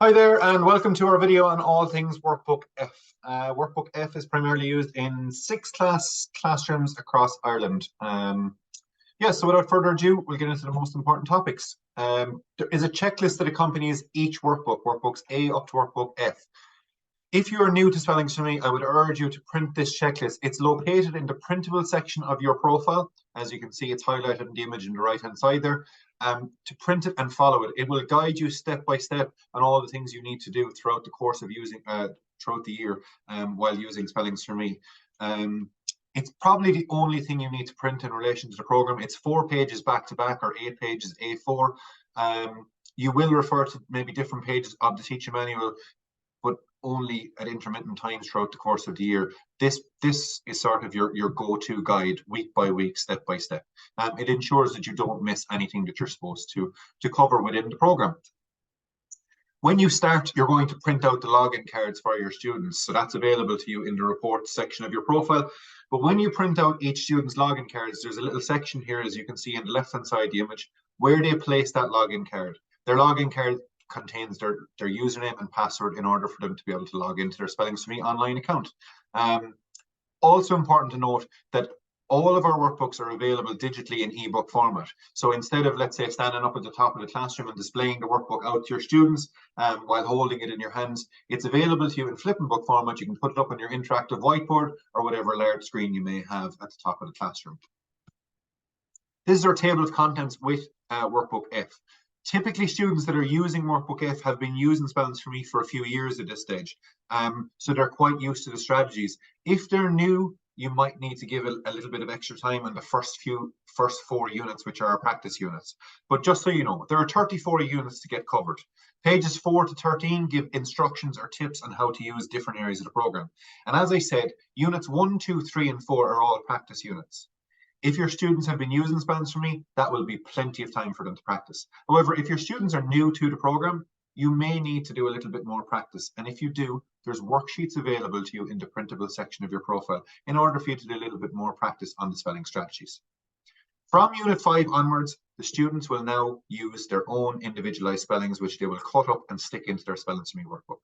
Hi there, and welcome to our video on all things Workbook F. Workbook F is primarily used in classrooms across Ireland. So without further ado, we'll get into the most important topics. There is a checklist that accompanies each workbook, workbooks A up to workbook F. If you are new to Spelling to Me, I would urge you to print this checklist. It's located in the printable section of your profile. As you can see, it's highlighted in the image on the right-hand side there. To print it and follow it. It will guide you step by step on all the things you need to do throughout the course of using, throughout the year while using Spellings for Me. It's probably the only thing you need to print in relation to the program. It's 4 pages back to back or 8 pages A4. You will refer to maybe different pages of the teacher manual, but only at intermittent times throughout the course of the year. This is sort of your go-to guide, week by week, step by step. It ensures that you don't miss anything that you're supposed to cover within the program. When you start, you're going to print out the login cards for your students. So that's available to you in the reports section of your profile. But when you print out each student's login cards, there's a little section here, as you can see on the left-hand side of the image, where they place that login card. Their login card contains their username and password in order for them to be able to log into their Spellings for Me online account. Also important to note that all of our workbooks are available digitally in ebook format. So instead of, let's say, standing up at the top of the classroom and displaying the workbook out to your students while holding it in your hands, it's available to you in flipping book format. You can put it up on your interactive whiteboard or whatever large screen you may have at the top of the classroom. This is our table of contents with Workbook F. Typically, students that are using Workbook F have been using Spellings for Me for a few years at this stage. So they're quite used to the strategies. If they're new, you might need to give a little bit of extra time on the first 4 units, which are our practice units. But just so you know, there are 34 units to get covered. Pages 4 to 13 give instructions or tips on how to use different areas of the program. And as I said, units 1, 2, 3, and 4 are all practice units. If your students have been using Spellings for Me, that will be plenty of time for them to practice. However, if your students are new to the program, you may need to do a little bit more practice. And if you do, there's worksheets available to you in the printable section of your profile in order for you to do a little bit more practice on the spelling strategies. From Unit 5 onwards, the students will now use their own individualized spellings, which they will cut up and stick into their Spellings for Me workbook.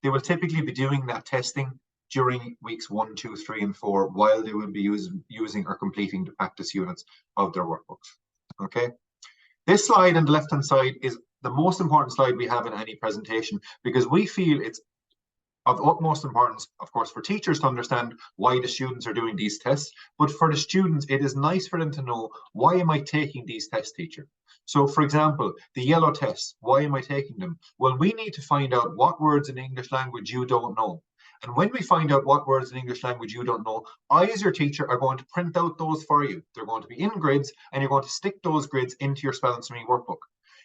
They will typically be doing that testing during weeks 1, 2, 3, and 4, while they will be using or completing the practice units of their workbooks. Okay. This slide on the left-hand side is the most important slide we have in any presentation, because we feel it's of utmost importance, of course, for teachers to understand why the students are doing these tests, but for the students, it is nice for them to know, why am I taking these tests, teacher? So, for example, the yellow tests, why am I taking them? Well, we need to find out what words in English language you don't know. And when we find out what words in English language you don't know, I, as your teacher, are going to print out those for you. They're going to be in grids, and you're going to stick those grids into your Spellings for Me workbook.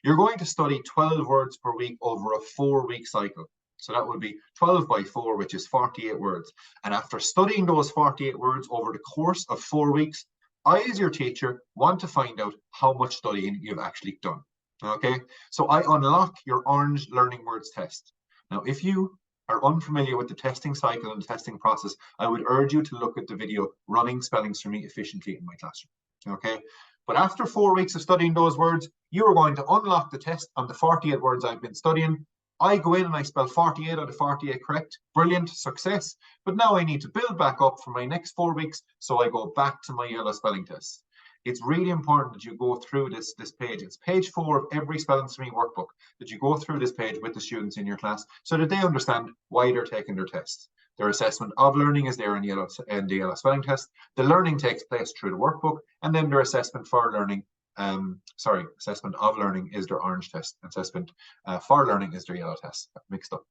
You're going to study 12 words per week over a 4-week cycle. So that will be 12 by 4, which is 48 words. And after studying those 48 words over the course of 4 weeks, I, as your teacher, want to find out how much studying you've actually done. Okay, so I unlock your orange learning words test. Now, if you are unfamiliar with the testing cycle and the testing process, I would urge you to look at the video Running Spellings for Me Efficiently in My Classroom. Okay, but after 4 weeks of studying those words, you are going to unlock the test on the 48 words I've been studying. I go in and I spell 48 out of 48 correct. Brilliant, success. But now I need to build back up for my next 4 weeks, so I go back to my yellow spelling test. It's really important that you go through this page. It's page 4 of every Spellings for Me workbook, that you go through this page with the students in your class so that they understand why they're taking their tests. Their assessment of learning is there in the yellow spelling test. The learning takes place through the workbook, and then their assessment for learning, assessment of learning is their orange test. Assessment for learning is their yellow test. Mixed up.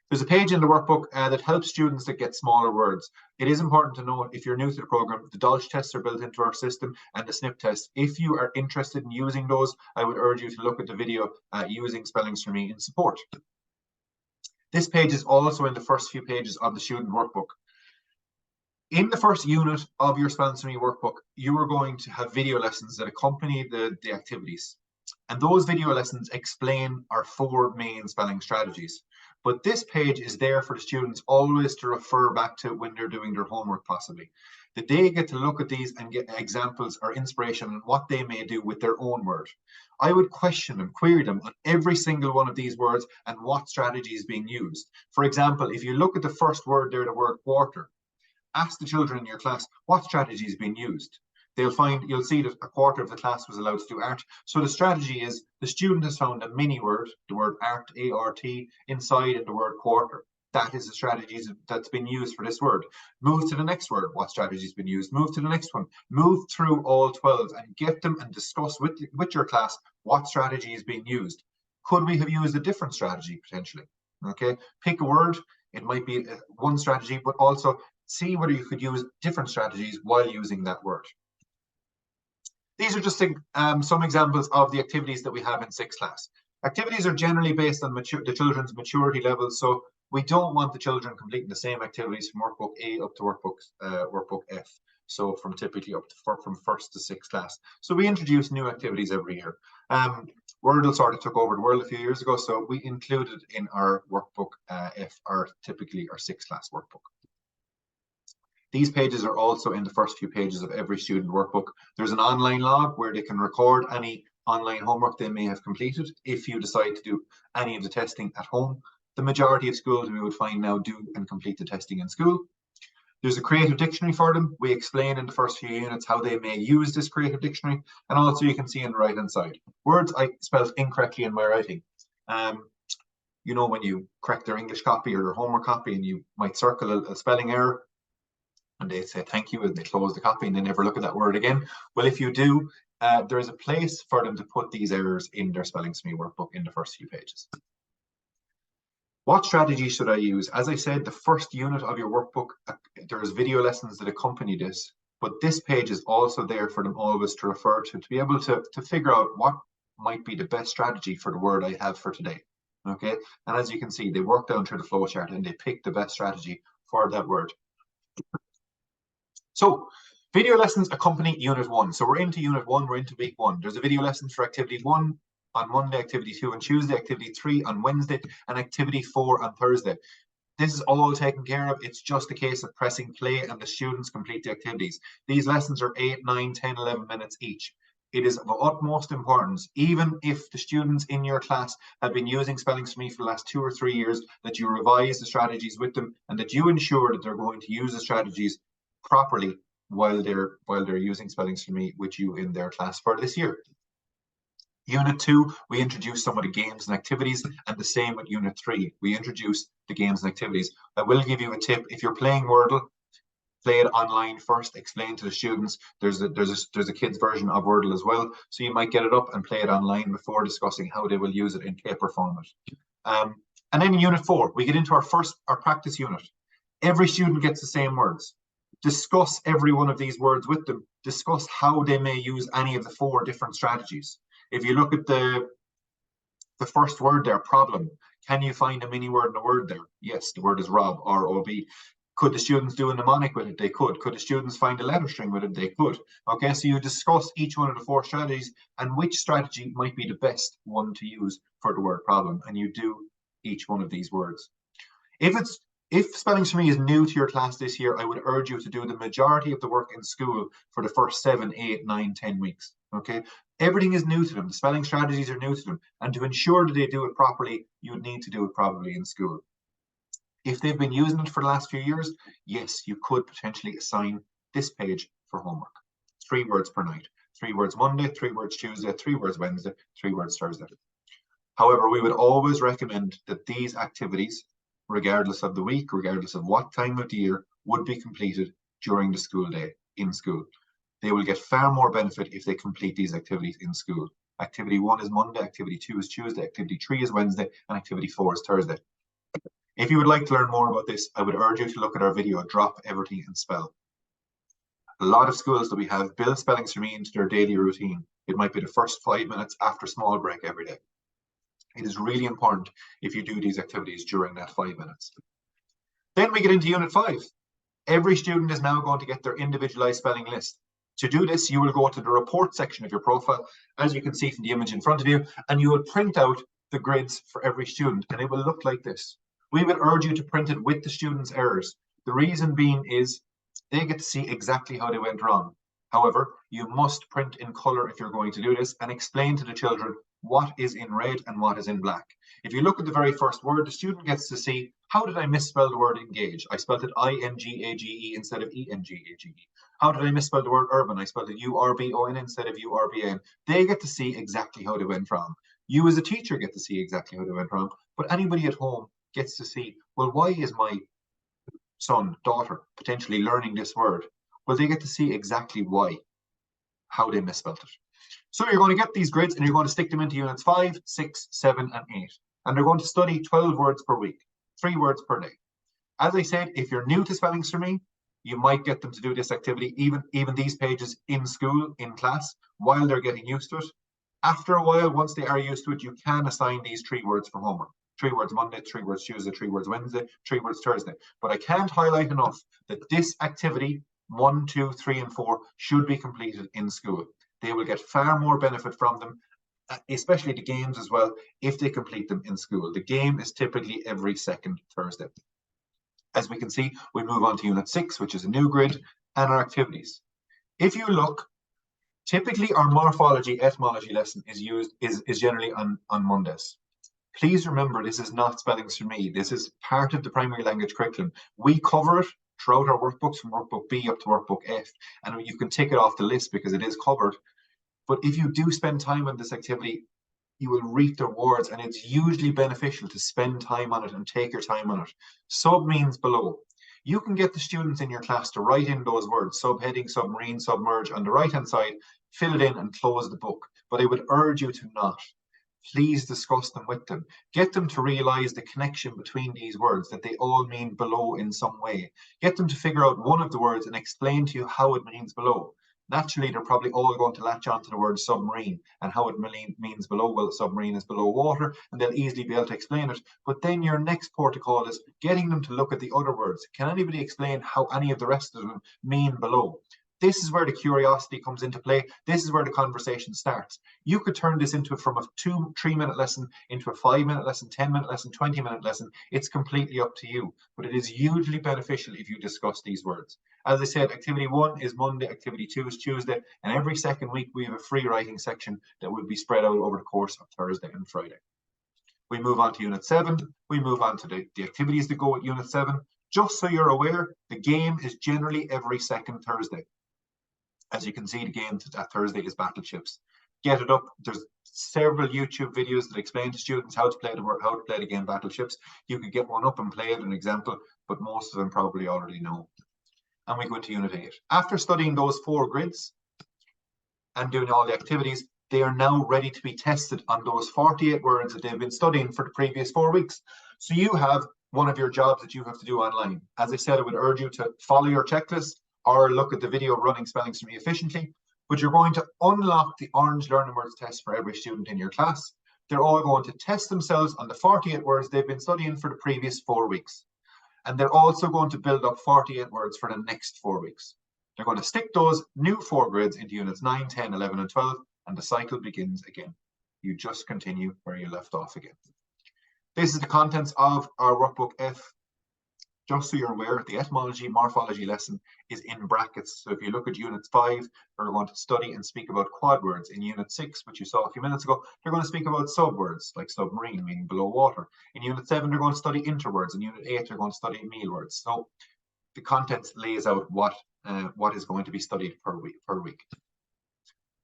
There's a page in the workbook that helps students that get smaller words. It is important to note, if you're new to the program, the Dolch tests are built into our system and the SNP test. If you are interested in using those, I would urge you to look at the video using Spellings for Me in support. This page is also in the first few pages of the student workbook. In the first unit of your Spellings for Me workbook, you are going to have video lessons that accompany the activities. And those video lessons explain our 4 main spelling strategies. But this page is there for the students always to refer back to when they're doing their homework, possibly. that they get to look at these and get examples or inspiration on what they may do with their own word. I would question them, query them on every single one of these words and what strategy is being used. For example, if you look at the first word there, the word quarter, ask the children in your class what strategy is being used. You'll see that a quarter of the class was allowed to do art. So the strategy is the student has found a mini word, the word art, A-R-T, inside of the word quarter. That is the strategy that's been used for this word. Move to the next word, what strategy has been used. Move to the next one. Move through all 12 and get them and discuss with your class what strategy is being used. Could we have used a different strategy potentially? Okay, pick a word. It might be one strategy, but also see whether you could use different strategies while using that word. These are just some examples of the activities that we have in 6th class. Activities are generally based on the children's maturity levels, so we don't want the children completing the same activities from Workbook A up to Workbook F. So from typically from 1st to 6th class. So we introduce new activities every year. Wordle sort of took over the world a few years ago, so we included in our Workbook F typically our 6th class workbook. These pages are also in the first few pages of every student workbook. There's an online log where they can record any online homework they may have completed if you decide to do any of the testing at home. The majority of schools we would find now do and complete the testing in school. There's a creative dictionary for them. We explain in the first few units how they may use this creative dictionary. And also you can see on the right-hand side, words I spelled incorrectly in my writing. You know, when you correct their English copy or their homework copy and you might circle a spelling error, and they say thank you and they close the copy and they never look at that word again. Well, if you do, there is a place for them to put these errors in their Spelling to Me workbook in the first few pages. What strategy should I use? As I said, the first unit of your workbook, there's video lessons that accompany this, but this page is also there for them always to refer to be able to figure out what might be the best strategy for the word I have for today. Okay, and as you can see, they work down through the flowchart and they pick the best strategy for that word. So video lessons accompany Unit 1. So we're into Unit 1, we're into week 1. There's a video lesson for Activity 1 on Monday, Activity 2 on Tuesday, Activity 3 on Wednesday, and Activity 4 on Thursday. This is all taken care of. It's just a case of pressing play and the students complete the activities. These lessons are 8, 9, 10, 11 minutes each. It is of utmost importance, even if the students in your class have been using Spelling to Me for the last 2 or 3 years, that you revise the strategies with them and that you ensure that they're going to use the strategies properly while they're using Spelling to Me with you in their class for this year. Unit 2, we introduce some of the games and activities, and the same with Unit 3. We introduce the games and activities. I will give you a tip. If you're playing Wordle, play it online first, explain to the students. There's a kid's version of Wordle as well, so you might get it up and play it online before discussing how they will use it in paper format. And then in Unit 4, we get into our practice unit. Every student gets the same words. Discuss every one of these words with them. Discuss how they may use any of the 4 different strategies. If you look at the first word there, problem, can you find a mini word in the word there? Yes, the word is rob, R-O-B. Could the students do a mnemonic with it? They could. Could the students find a letter string with it? They could. Okay, so you discuss each one of the 4 strategies and which strategy might be the best one to use for the word problem, and you do each one of these words. If Spelling to Me is new to your class this year, I would urge you to do the majority of the work in school for the first 7, 8, 9, 10 weeks. Okay, everything is new to them. The spelling strategies are new to them, and to ensure that they do it properly, you would need to do it properly in school. If they've been using it for the last few years, yes, you could potentially assign this page for homework. 3 words per night. 3 words Monday, 3 words Tuesday, 3 words Wednesday, 3 words Thursday. However, we would always recommend that these activities, regardless of the week, regardless of what time of the year, would be completed during the school day in school. They will get far more benefit if they complete these activities in school. Activity 1 is Monday, Activity 2 is Tuesday, Activity 3 is Wednesday, and Activity 4 is Thursday. If you would like to learn more about this, I would urge you to look at our video, Drop Everything and Spell. A lot of schools that we have build Spelling to Me into their daily routine. It might be the first 5 minutes after small break every day. It is really important if you do these activities during that 5 minutes. Then we get into Unit 5. Every student is now going to get their individualized spelling list. To do this, you will go to the report section of your profile, as you can see from the image in front of you, and you will print out the grids for every student, and it will look like this. We would urge you to print it with the students' errors. The reason being is They get to see exactly how they went wrong. However, you must print in color if you're going to do this and explain to the children what is in red and what is in black. If you look at the very first word, the student gets to see, how did I misspell the word engage? I spelled it I-N-G-A-G-E instead of E-N-G-A-G-E. How did I misspell the word urban? I spelled it U-R-B-O-N instead of U-R-B-A-N. They get to see exactly how they went wrong. You as a teacher get to see exactly how they went wrong, but anybody at home gets to see, well, why is my son, daughter, potentially learning this word? Well, they get to see exactly why, how they misspelled it. So you're going to get these grids and you're going to stick them into units 5, 6, 7, and 8. And they're going to study 12 words per week, 3 words per day. As I said, if you're new to Spellings for Me, you might get them to do this activity, even these pages in school, in class, while they're getting used to it. After a while, once they are used to it, you can assign these 3 words for homework. 3 words Monday, 3 words Tuesday, 3 words Wednesday, 3 words Thursday. But I can't highlight enough that this activity, 1, 2, 3, and 4, should be completed in school. They will get far more benefit from them, especially the games as well, if they complete them in school. The game is typically every second Thursday. As we can see, we move on to Unit 6, which is a new grid, and our activities. If you look, typically our morphology, etymology lesson is generally on Mondays. Please remember, this is not Spellings for Me. This is part of the primary language curriculum. We cover it throughout our workbooks from Workbook B up to Workbook F, and you can tick it off the list because it is covered. But if you do spend time on this activity, you will reap the rewards, and it's hugely beneficial to spend time on it and take your time on it. Sub means below. You can get the students in your class to write in those words, subheading, submarine, submerge, on the right-hand side, fill it in and close the book. But I would urge you to not. Please discuss them with them. Get them to realize the connection between these words, that they all mean below in some way. Get them to figure out one of the words and explain to you how it means below. Naturally, they're probably all going to latch on to the word submarine and how it means below. Well, submarine is below water, and they'll easily be able to explain it. But then your next protocol is getting them to look at the other words. Can anybody explain how any of the rest of them mean below? This is where the curiosity comes into play. This is where the conversation starts. You could turn this from a 2-3 minute lesson into a 5-minute lesson, 10-minute lesson, 20-minute lesson. It's completely up to you, but it is hugely beneficial if you discuss these words. As I said, activity 1 is Monday, activity 2 is Tuesday, and every second week we have a free writing section that will be spread out over the course of Thursday and Friday. We move on to Unit 7. We move on to the activities that go with Unit 7. Just so you're aware, the game is generally every second Thursday. As you can see, the game that Thursday is Battleships. Get it up. There's several YouTube videos that explain to students how to play the game Battleships. You could get one up and play it, an example, but most of them probably already know. And we go into Unit 8. After studying those 4 grids and doing all the activities, they are now ready to be tested on those 48 words that they've been studying for the previous 4 weeks. So you have one of your jobs that you have to do online. As I said, I would urge you to follow your checklist or look at the video running Spellings for Me efficiently, but you're going to unlock the Orange Learning Words test for every student in your class. They're all going to test themselves on the 48 words they've been studying for the previous 4 weeks. And they're also going to build up 48 words for the next 4 weeks. They're going to stick those new 4 grids into units 9, 10, 11, and 12, and the cycle begins again. You just continue where you left off again. This is the contents of our Workbook F. Just so you're aware, the etymology, morphology lesson is in brackets. So if you look at Unit 5, we're going to study and speak about quad words. In Unit 6, which you saw a few minutes ago, they're going to speak about subwords, like submarine, meaning below water. In Unit 7, they're going to study interwords. In Unit 8, they're going to study meal words. So the contents lays out what is going to be studied per week.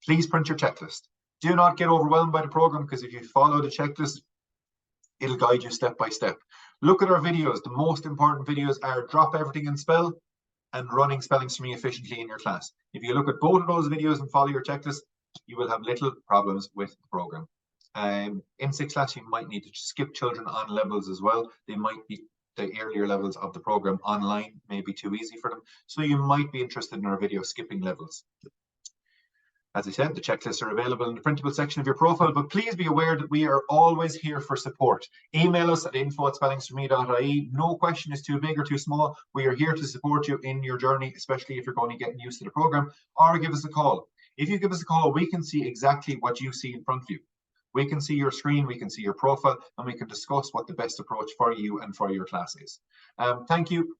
Please print your checklist. Do not get overwhelmed by the program, because if you follow the checklist, it'll guide you step by step. Look at our videos. The most important videos are Drop Everything and Spell and Running Spellings for Me Efficiently in your class. If you look at both of those videos and follow your checklist, you will have little problems with the program. In 6th class, you might need to skip children on levels as well. They might be the earlier levels of the program online, may be too easy for them. So you might be interested in our video skipping levels. As I said, the checklists are available in the printable section of your profile, but please be aware that we are always here for support. Email us at info@spellingsforme.ie. No question is too big or too small. We are here to support you in your journey, especially if you're going to get used to the program, or give us a call. If you give us a call, we can see exactly what you see in front of you. We can see your screen, we can see your profile, and we can discuss what the best approach for you and for your class is. Thank you.